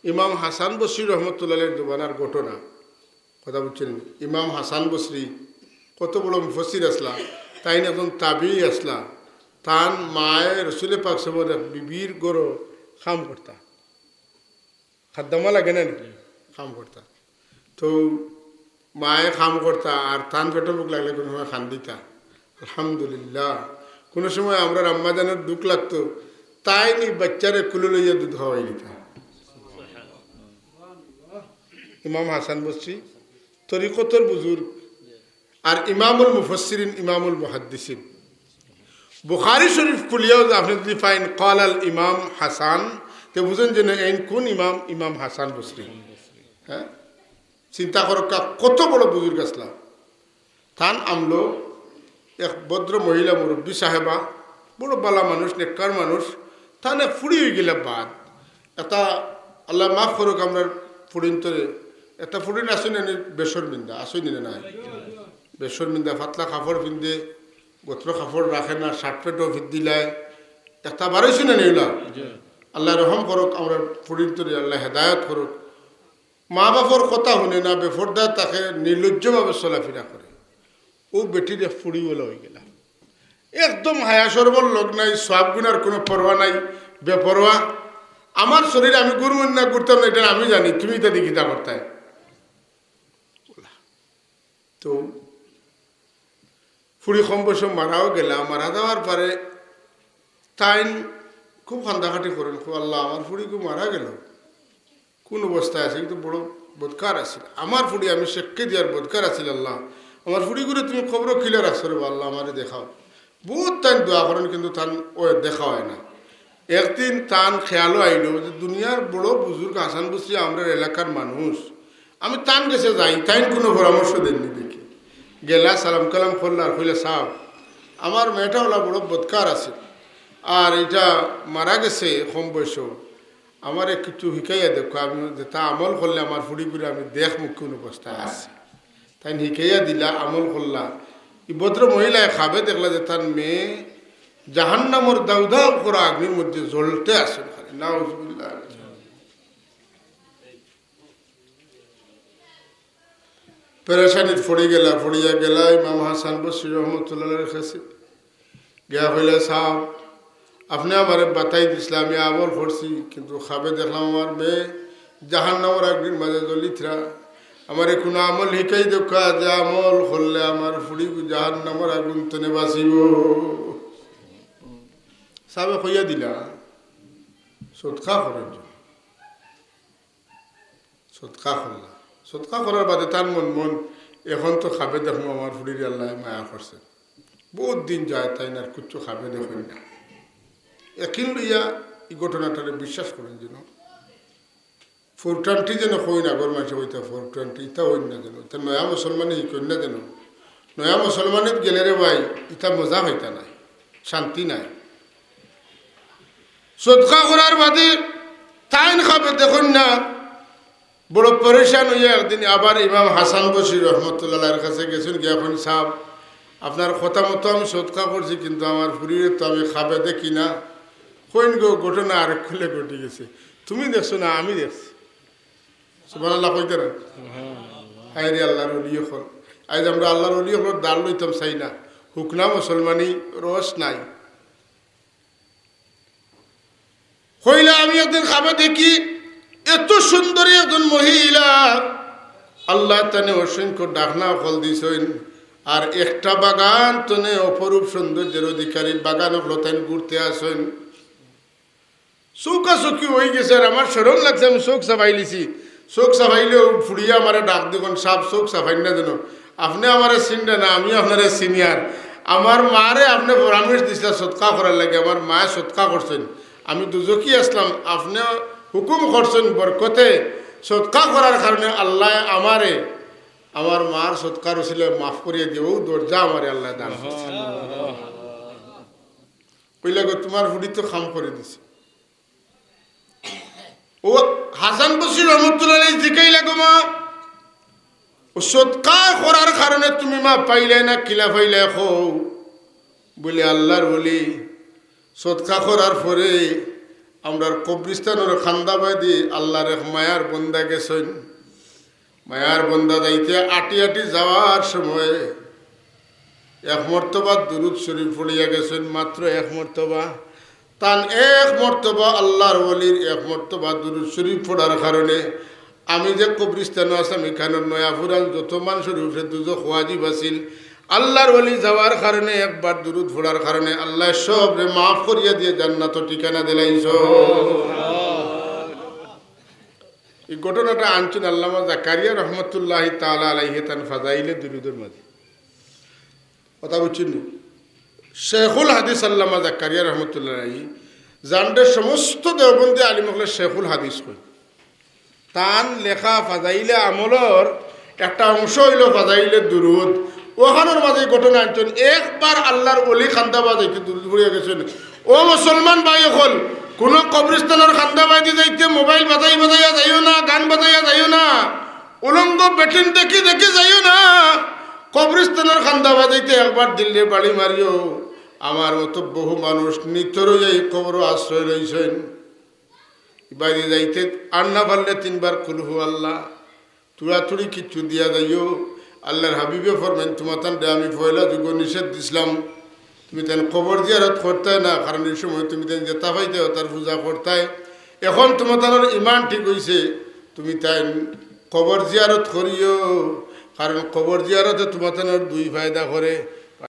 ইমাম হাসান বসরি রহমতুল্লাহের জমানার ঘটনা কথা বুঝছেন। ইমাম হাসান বসরি কত বড় মুফাসসির আসলা, তাই না একজন তাবি আসলা। তান মায়ে রসুলের পাক সবর বিবির গরো খাম করতা, খাদ্দামা লাগে না নাকি খাম করতা। তো মায়ে খাম করতা আর তান পেটে বুক লাগলে কোনো সময় খান দিতা। আলহামদুলিল্লাহ। কোনো সময় আমরা আম্মাজানের দুঃখ লাগতো, তাই নি বাচ্চারে কুলে লইয়া দুধ খাওয়াই দিতা। ইমাম হাসান বসরি তরিকতর বুজুর্গ আর ইমামুল মুফাসসিরিন ইমামুল মুহাদ্দিসিন। বুখারী শরীফ খুলিয়াও আপনি যদি পাইন ক্বাল আল ইমাম হাসান, তো বুঝেন যে এই কোন ইমাম, ইমাম হাসান বসরি। হ্যাঁ, চিন্তা করো কত বড় বুজুর্গ আসলা। তান আমলো এক ভদ্র মহিলা মুরব্বী সাহেবা, বড় বালা মানুষ, নেককার মানুষ। তান এক ফুড়ি হয়ে গেলে বাদ এটা আল্লাহ মাফ করুক। আমরা ফুড়িন্তরে একটা ফুড়িন আসেন বেসর মিন্দা আসেনি না নাই, বেসর মিন্দা ফাতলা কাপড় পিন্দে, গোত্র কাপড় রাখে না, শার্ট পেটও ফিট দিলায় একটা বারোইছি না নিলা। আল্লাহ রহম করুক, আমরা ফুড়িন্তরে আল্লাহ হেদায়ত করুক। মা বাপর কথা শুনে না, বেফরদার তাকে নির্লজ্জভাবে চলাফেরা করে। ও বেটির ফুড়ি বলে হয়ে গেলাম, একদম হায়া সরবর লোক নাই, সব গুণার কোনো পরোয়া নাই, বেপরোয়া। আমার শরীরে আমি গুরুমন না করতাম না, এটা আমি জানি, তুমি এটা দেখিতা করতায়। তো ফুড়ি কম বয়সে মারাও গেলাম। মারা যাওয়ার পরে তাই খুব কান্দাকাটি করেন, খুব আল্লাহ আমার ফুড়ি খুব মারা গেল, কোন অবস্থায় আছে, কিন্তু বড় বদকার আছিল আমার ফুড়ি, আমি শেখকে দিয়ার বদকার আছিল। আল্লাহ আমার ফুড়ি করে তুমি খবর খিলে রাখছো রে আল্লাহ, আমারে দেখাও। বহুত টাইম দোয়া করেন, কিন্তু তান ও দেখা হয় না। একদিন তান খেয়ালও আইল যে দুনিয়ার বড় বুজুর্গ হাসান বসরি আমরা এলাকার মানুষ, আমি তান গেছে যাই, তাই কোনো পরামর্শ দেননি। দেখি গেলা, সালাম কালাম করল আর কইলে সাহেব আমার মেয়েটা ওলা বড় বদকার আছে, আর এটা মারা গেছে কম বয়স, আমার কিছু শিকাইয়া দেখো, আমি যেটা আমল করলে আমার ফুড়ি করে আমি দেখ মুখ কোন অবস্থায় আছে। তাই শিকাইয়া দিলা, আমল করলা। এই ভদ্র মহিলায় খাবে, দেখলা যে তার মেয়ে জাহান্নামর দাউ দাউ করা আগ্নির মধ্যে জ্বলতে আসে। নাউজুবিল্লাহ। পেরেশানির ফড়িয়া গেলা ইমাম হাসান বসরি রহমতুল্লাহের কাছে গিয়া হইলে সাহেব আপনি আমার বাতাই দিছিলাম, আমি আমল করছি, কিন্তু খাবে দেখলাম আমার মেয়ে জাহান্নামর আগ্নির মাঝে জ্বলিতরা। আমার কোনো আমল শিকাই দেখা যে আমল করলে আমার ফুড়ি জাহান্নামর আগুন তনে বাঁচিব। সাহেবে কইয়া দিলা সৎকা করার জন্য, সৎকা করলা। সৎকা করার বাদে তার মন এখন তো খাবে দেখুন আমার ফুড়ির আল্লাহ মায়া করছে, বহুত দিন যায় তাই না কুচ্ছু খাবে দেখুন না। একিন লইয়া এই ঘটনাটারে বিশ্বাস করেন যেন 420 যেন হই না, গর মাসে হইতে 420 ইটা হইন না যেন, এটা নয়া মুসলমানে ই করেন না যেন। নয়া মুসলমানের গেলে রে ভাই ইটা মজা হইতা নাই, শান্তি নাই। সদকা করার বাদে তাইন খাবে দেখুন না, বড় পরেশান হইয়া একদিন আবার ইমাম হাসান বসরি রহমতুল্লাহের কাছে গেছেন। গিয়া এখন সাহেব আপনার কথা মতো আমি সদকা করছি, কিন্তু আমার ফুরিয়ে তো আমি খাবে দেখি না। কইন গো ঘটনা আরেক খুলে ঘটে গেছে, তুমি দেখছো না আমি দেখছি। সুবহানাল্লাহ কইতে না, হায় রে আল্লাহর ওলি হল। আজ আমরা আল্লাহর ওলি হল দাল লইতাম চাই না, হুকনা মুসলমানি রস নাই। হইলে আমি একদিন খাবে দেখি এত সুন্দরী একজন মহিলা, আল্লাহ তানে অসংখ্য ডাকনা ফল দিছেন, আর একটা বাগান তনে অপরূপ সৌন্দর্যের অধিকারী বাগান লতাইন ঘুরতে আসেন। চৌকা চৌকি হয়ে গেছে, আর আমার সরম লাগছে, আমি চোখ সাফাই লিছি। চোখ সাফাইলেও ফুড়িয়া আমার ডাক দেখুন সাপ চোখ সাফাই না যেন, আপনি আমার চিনটা না, আমি আপনার সিনিয়র। আমার মারে আপনি পরামর্শ দিছিলেন সৎকা করার লাগে, আমার মায়ে সৎকা করছেন, আমি দুজকি আসলাম, আপনি হুকুম করছেন বরকতে সৎকা করার কারণে আল্লাহ আমারে আমার মার সৎকার ছিল মাফ করিয়ে দিও, দরজা আমারে আল্লাহ দান কইলে গো তোমার ফুড়ি তো খাম করে দিছে। ও হাসান বসরি রহমতুল্লাহ জিকাই লাগো মা, ও সৎকা করার কারণে তুমি মা পাইলে না কিলা পাইলে খো বলে আল্লাহর বলি সৎকা করার পরে আমরা কবরিস্তানের খান্দাবাদি আল্লাহর এক মায়ার বন্দা গেছেন। মায়ার বন্দা যাইতে আটি আটি যাওয়ার সময় এক মর্তবা দুরুদ শরীফ পড়িয়া গেছেন, মাত্র এক মর্তবা। তান এক মর্তবা আল্লাহর ওলির এক মর্তবা দুরুদ শরীফ পড়ার কারণে আমি যে কবরিস্তানে আসাম এখানে নয়া ফুরান যত মানুষের উঠে দুজো ওয়াজিব আছিল, আল্লাহর ওলি যাওয়ার কারণে একবার দুরুদ পড়ার কারণে আল্লাহ সব রে মাফ করিয়া দিয়ে জান্নাত ঠিকানা দিলাইছ। এই ঘটনাটা আনছেন আল্লামা জাকারিয়া রহমতুল্লাহ তাআলা আলাইহি তান ফাজাইলে দুরুদের মাঝে। কথা বুঝছেন? শেখুল হাদিস আল্লামা জাকারিয়া রহমতুল্লাহ আলাইহি জানতে সমস্ত দেওবন্দি আলিমকলে শেখুল হাদিস কই। তান লেখা ফাজাইলে আমলর একটা অংশ হইল ফাজাইলে দুরুদ। ওখানোর মাঝে ঘটনা আনছেন একবার আল্লাহর ওলি খান্দাবাদ হইতে দুরুদ পড়িয়া গেছেন। ও মুসলমান ভাই হল, কোনো কবরিস্তানের খান্দাবাদি যাইতে মোবাইল বাজাইয়া যাইও না, গান বাজাইয়া যাইও না, উলঙ্গ বেটিন দেখি যাইও না। কবরিস্তানের খান্দাবাদ হইতে একবার দিল্লি বাড়ি মারিও। আমার মতো বহু মানুষ নিত্যরই এই কবর আশ্রয় রয়েছেন। বাইরে যাইতে আর না পারলে তিনবার কুলহু আল্লাহ তুড়াতুড়ি কিচ্ছু দিয়া যাইও। আল্লাহর হাবিবে ফরমেন তোমার তান আমি পয়লা যুগ নিষেধ দিছিলাম, তুমি তেন কবর জিয়ারত করতাই না, কারণ এই সময় তুমি তেন যেতা পাইতে তার পূজা করতাই। এখন তোমার তার ইমান ঠিক হয়েছে, তুমি তাই কবর জিয়ারত করিও, কারণ কবর জিয়ারতে তোমার তানোর দুই ফায়দা করে।